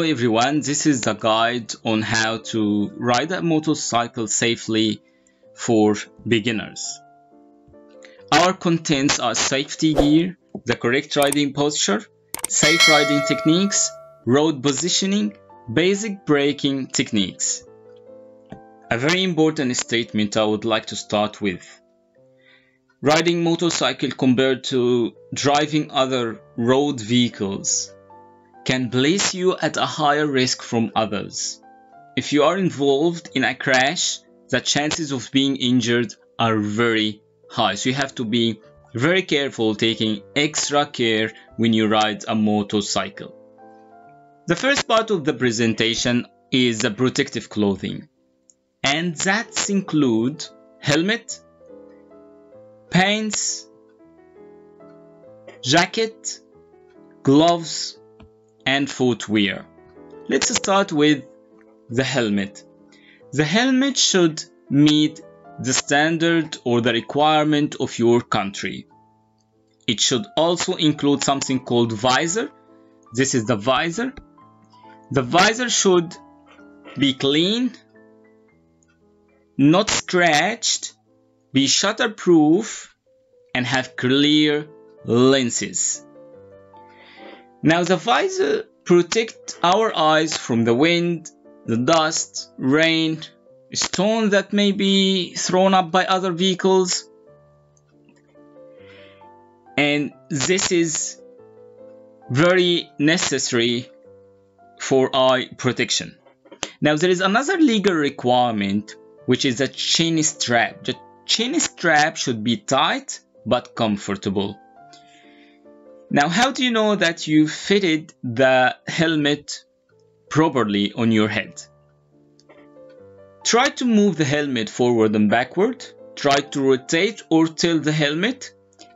everyone, this is the guide on how to ride a motorcycle safely for beginners. Our contents are safety gear, the correct riding posture, safe riding techniques, road positioning, basic braking techniques. A very important statement I would like to start with. Riding motorcycle compared to driving other road vehicles can place you at a higher risk from others. If you are involved in a crash, the chances of being injured are very high. So you have to be very careful, taking extra care when you ride a motorcycle. The first part of the presentation is the protective clothing, and that includes helmet, pants, jacket, gloves, and footwear. Let's start with the helmet. The helmet should meet the standard or the requirement of your country. It should also include something called visor. This is the visor. The visor should be clean, not scratched, be shatterproof, and have clear lenses. Now the visor protects our eyes from the wind, the dust, rain, stone that may be thrown up by other vehicles. And this is very necessary for eye protection. Now there is another legal requirement, which is a chin strap. The chin strap should be tight but comfortable. Now, how do you know that you fitted the helmet properly on your head? Try to move the helmet forward and backward. Try to rotate or tilt the helmet.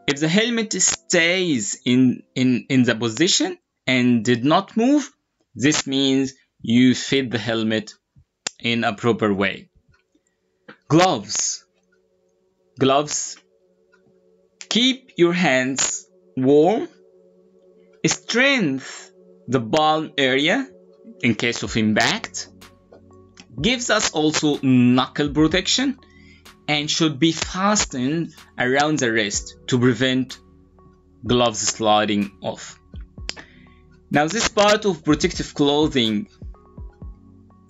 If the helmet stays in the position and did not move, this means you fit the helmet in a proper way. Gloves. Gloves. Keep your hands warm. Strengthen the palm area in case of impact. Gives us also knuckle protection and should be fastened around the wrist to prevent gloves sliding off. Now this part of protective clothing,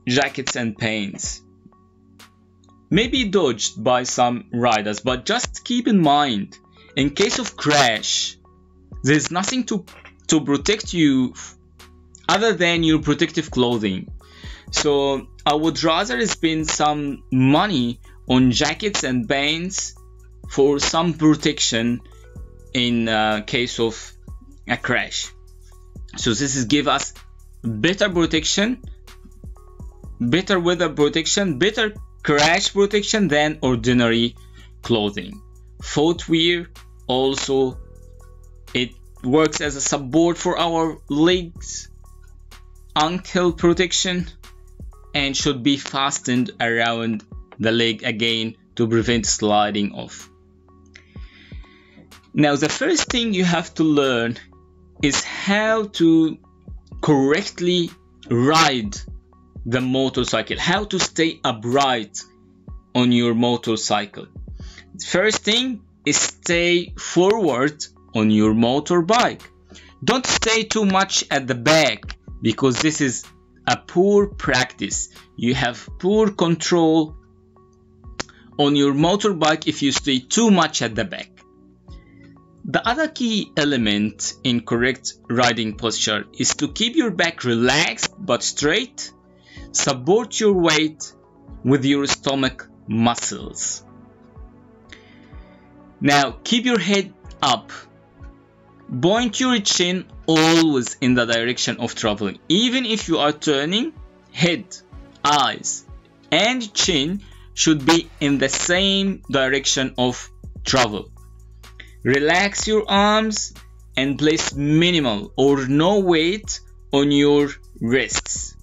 jackets and pants, may be dodged by some riders, but just keep in mind, in case of crash, there is nothing to protect you other than your protective clothing. So I would rather spend some money on jackets and pants for some protection in case of a crash. So this is give us better protection, better weather protection, better crash protection than ordinary clothing. Footwear also, it works as a support for our legs, ankle protection, and should be fastened around the leg again to prevent sliding off. Now the first thing you have to learn is how to correctly ride the motorcycle, how to stay upright on your motorcycle. First thing is stay forward on your motorbike. Don't stay too much at the back, because this is a poor practice. You have poor control on your motorbike if you stay too much at the back. The other key element in correct riding posture is to keep your back relaxed but straight. Support your weight with your stomach muscles. Now keep your head up. Point your chin always in the direction of traveling. Even if you are turning, head, eyes, and chin should be in the same direction of travel. Relax your arms and place minimal or no weight on your wrists.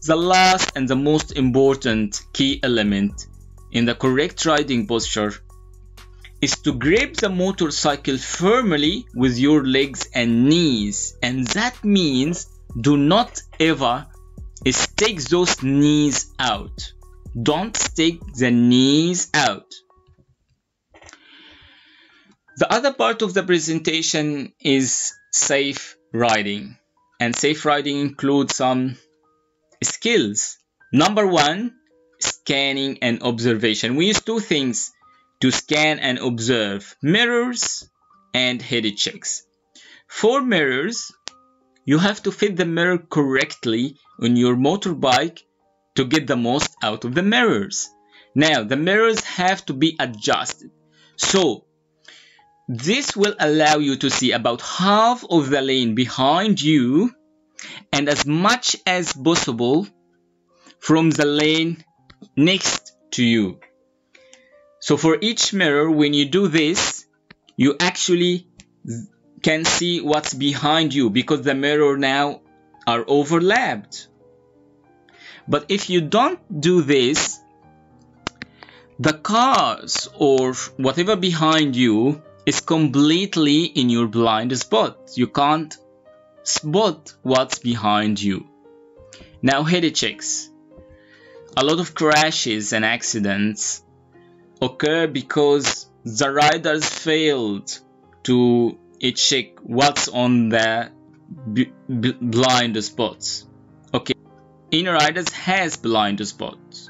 The last and the most important key element in the correct riding posture is to grip the motorcycle firmly with your legs and knees, and that means do not ever is stick those knees out. Don't stick the knees out. The other part of the presentation is safe riding. And safe riding includes some skills. Number one, scanning and observation. We use two things to scan and observe: mirrors and head checks. For mirrors, you have to fit the mirror correctly on your motorbike to get the most out of the mirrors. Now, the mirrors have to be adjusted. So, this will allow you to see about half of the lane behind you and as much as possible from the lane next to you. So for each mirror, when you do this, you actually can see what's behind you because the mirror now are overlapped. But if you don't do this, the cars or whatever behind you is completely in your blind spot. You can't spot what's behind you. Now, head checks. A lot of crashes and accidents occur because the riders failed to check what's on the blind spots. Okay, inner riders has blind spots.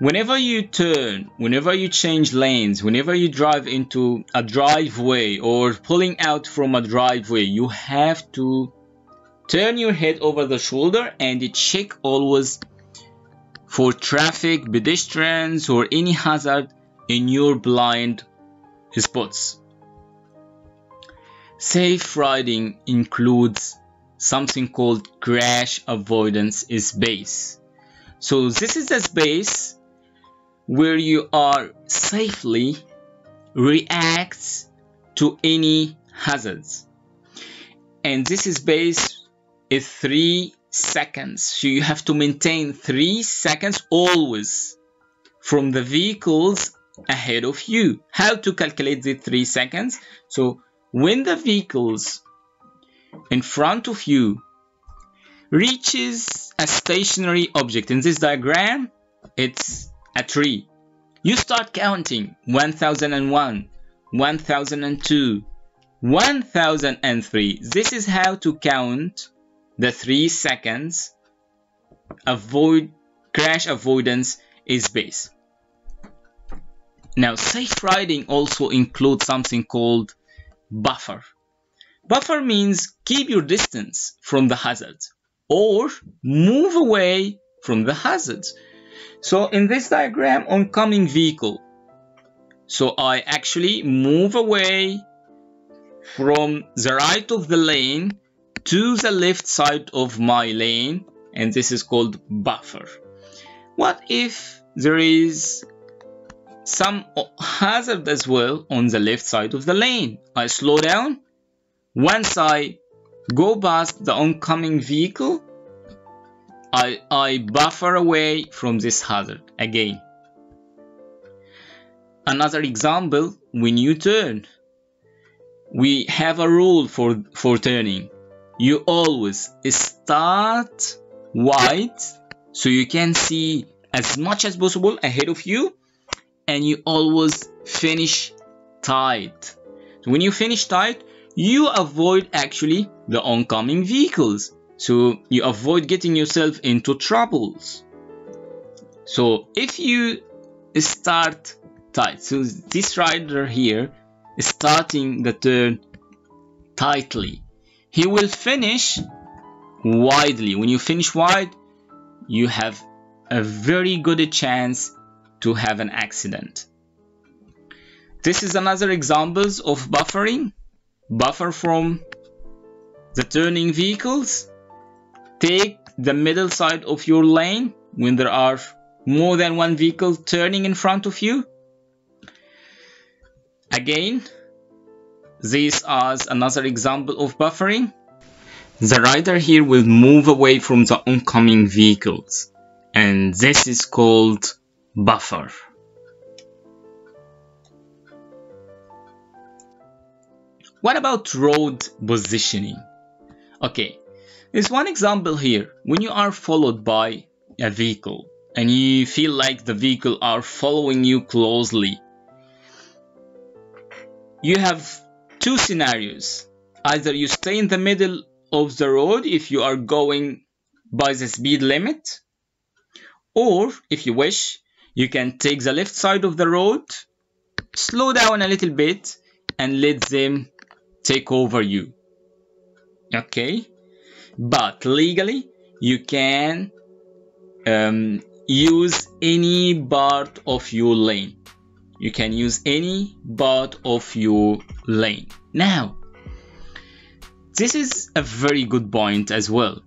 Whenever you turn, whenever you change lanes, whenever you drive into a driveway or pulling out from a driveway, you have to turn your head over the shoulder and check always for traffic, pedestrians, or any hazard in your blind spots. Safe riding includes something called crash avoidance space. So this is a space where you are safely react to any hazards. And this space is 3 seconds. So you have to maintain 3 seconds always from the vehicles ahead of you. How to calculate the 3 seconds? So when the vehicles in front of you reaches a stationary object, in this diagram it's a tree, you start counting 1001, 1002, 1003. This is how to count the 3 seconds crash avoidance space. Now, safe riding also includes something called buffer. Buffer means keep your distance from the hazards or move away from the hazards. So in this diagram, oncoming vehicle, so I actually move away from the right of the lane to the left side of my lane, and this is called buffer. What if there is some hazard as well on the left side of the lane? I slow down. Once I go past the oncoming vehicle, I buffer away from this hazard again. Another example, when you turn, we have a rule for turning. You always start wide so you can see as much as possible ahead of you, and you always finish tight. So when you finish tight, you avoid actually the oncoming vehicles. So you avoid getting yourself into troubles. So if you start tight, so this rider here is starting the turn tightly, he will finish widely. When you finish wide, you have a very good chance to have an accident. This is another examples of buffering. Buffer from the turning vehicles. Take the middle side of your lane when there are more than one vehicle turning in front of you. Again, this is another example of buffering. The rider here will move away from the oncoming vehicles, and this is called buffer. What about road positioning? Okay, There's one example here. When you are followed by a vehicle and you feel like the vehicle are following you closely, you have two scenarios. Either you stay in the middle of the road if you are going by the speed limit, or if you wish, you can take the left side of the road, slow down a little bit, and let them take over you. Okay? But legally, you can use any part of your lane. You can use any part of your lane. Now, this is a very good point as well.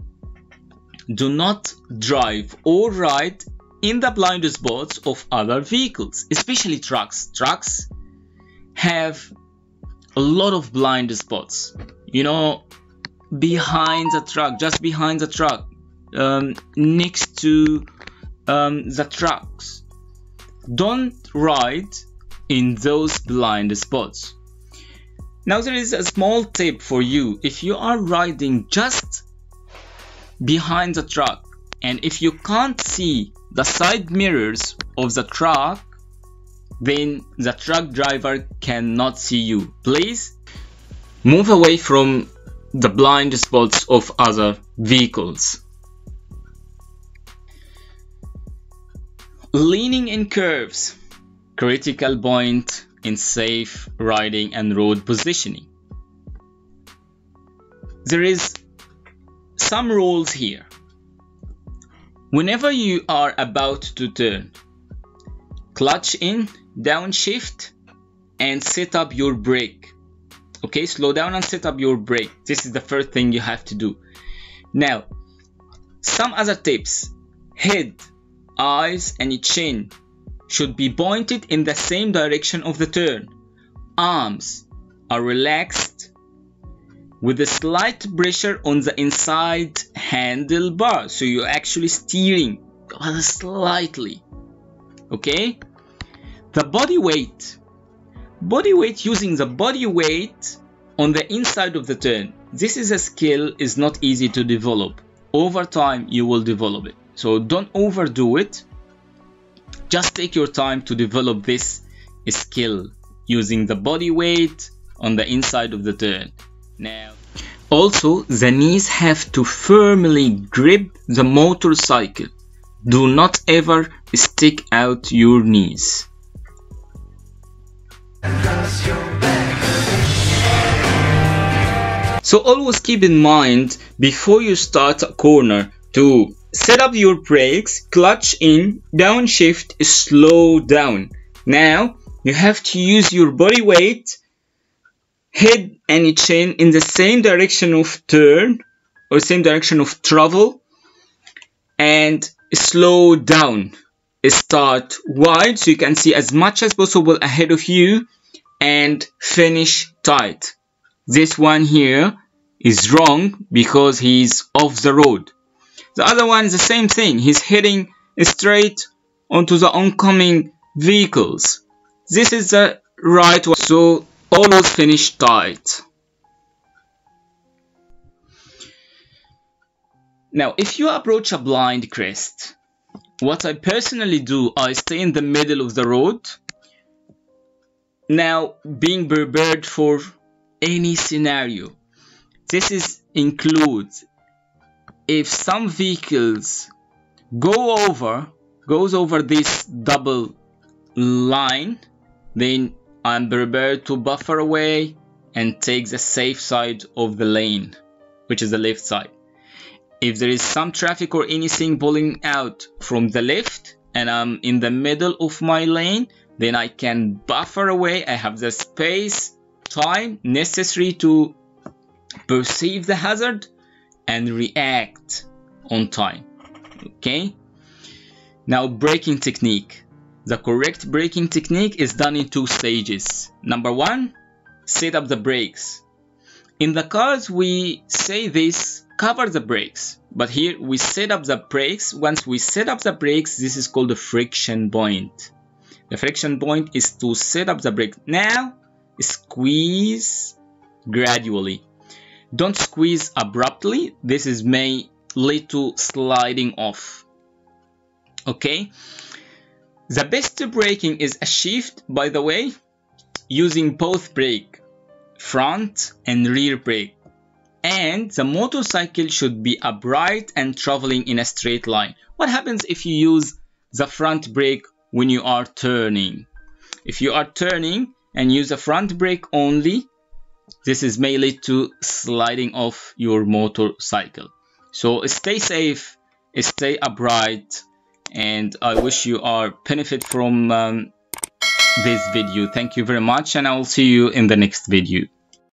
Do not drive or ride in the blind spots of other vehicles, especially trucks. Trucks have a lot of blind spots. You know, behind the truck, just behind the truck, next to the trucks. Don't ride in those blind spots. Now there is a small tip for you. If you are riding just behind the truck, and if you can't see the side mirrors of the truck, then the truck driver cannot see you. Please move away from the blind spots of other vehicles. Leaning in curves, critical point in safe riding and road positioning. There is some rules here. Whenever you are about to turn, clutch in, downshift, and set up your brake. Okay, slow down and set up your brake. This is the first thing you have to do. Now, some other tips. Head, eyes, and chin should be pointed in the same direction of the turn. Arms are relaxed with a slight pressure on the inside handlebar. So you're actually steering slightly. Okay? The body weight. Using the body weight on the inside of the turn. This is a skill, is not easy to develop. Over time, you will develop it. So don't overdo it. Just take your time to develop this skill using the body weight on the inside of the turn. Now, also, the knees have to firmly grip the motorcycle. Do not ever stick out your knees. So always keep in mind before you start a corner to set up your brakes, clutch in, downshift, slow down. Now you have to use your body weight, head and chin in the same direction of turn or same direction of travel, and slow down. Start wide so you can see as much as possible ahead of you and finish tight. This one here is wrong because he's off the road. The other one is the same thing. He's heading straight onto the oncoming vehicles. This is the right one. So always finish tight. Now, if you approach a blind crest, what I personally do, I stay in the middle of the road. Now, being prepared for any scenario. This includes if some vehicles goes over this double line, then I'm prepared to buffer away and take the safe side of the lane, which is the left side. If there is some traffic or anything pulling out from the left and I'm in the middle of my lane, then I can buffer away. I have the space, time necessary to perceive the hazard and react on time. Okay? Now, braking technique. The correct braking technique is done in 2 stages. Number 1, set up the brakes. In the cars, we say this, cover the brakes. But here we set up the brakes. Once we set up the brakes, this is called the friction point. The friction point is to set up the brake. Now, squeeze gradually. Don't squeeze abruptly. This may lead to sliding off. Okay. The best braking is achieved, by the way, using both brake, front and rear brake. And the motorcycle should be upright and traveling in a straight line. What happens if you use the front brake when you are turning? If you are turning and use a front brake only, this may lead to sliding off your motorcycle. So stay safe, stay upright, and I wish you are benefit from this video. Thank you very much, and I will see you in the next video.